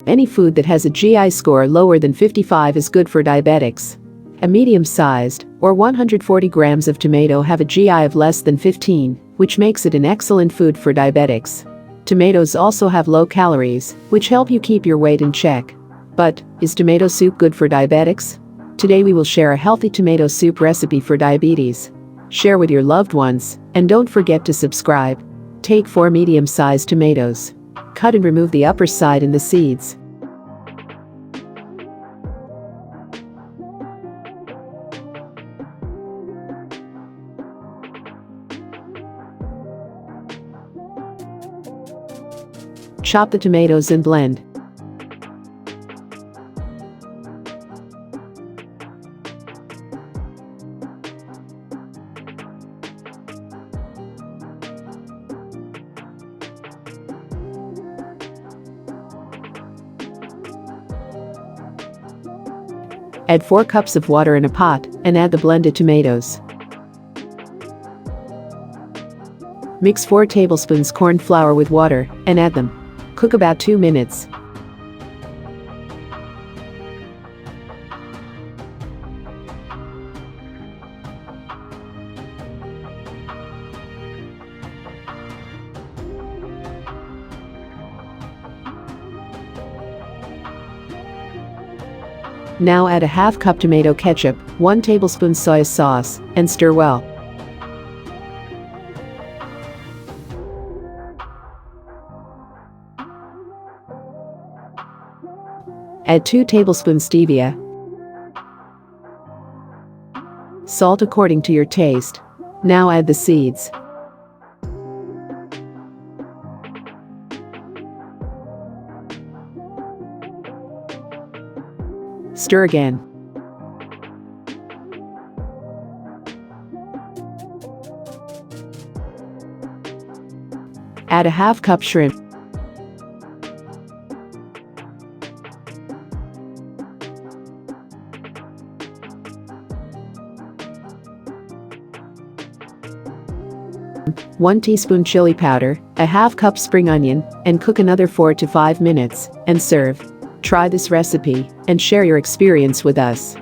Any food that has a GI score lower than 55 is good for diabetics. A medium-sized, or 140 grams of tomato have a GI of less than 15, which makes it an excellent food for diabetics. Tomatoes also have low calories, which help you keep your weight in check. But, is tomato soup good for diabetics? Today we will share a healthy tomato soup recipe for diabetes. Share with your loved ones, and don't forget to subscribe. Take 4 medium-sized tomatoes. Cut and remove the upper side and the seeds. Chop the tomatoes and blend. Add 4 cups of water in a pot and add the blended tomatoes. Mix 4 tablespoons corn flour with water and add them. Cook about 2 minutes. Now add a half cup tomato ketchup, 1 tablespoon soya sauce, and stir well. Add 2 tablespoons stevia. Salt according to your taste. Now add the seeds. Stir again. Add a half cup shrimp. One teaspoon chili powder, a half cup spring onion, and cook another 4 to 5 minutes, and serve. Try this recipe and share your experience with us.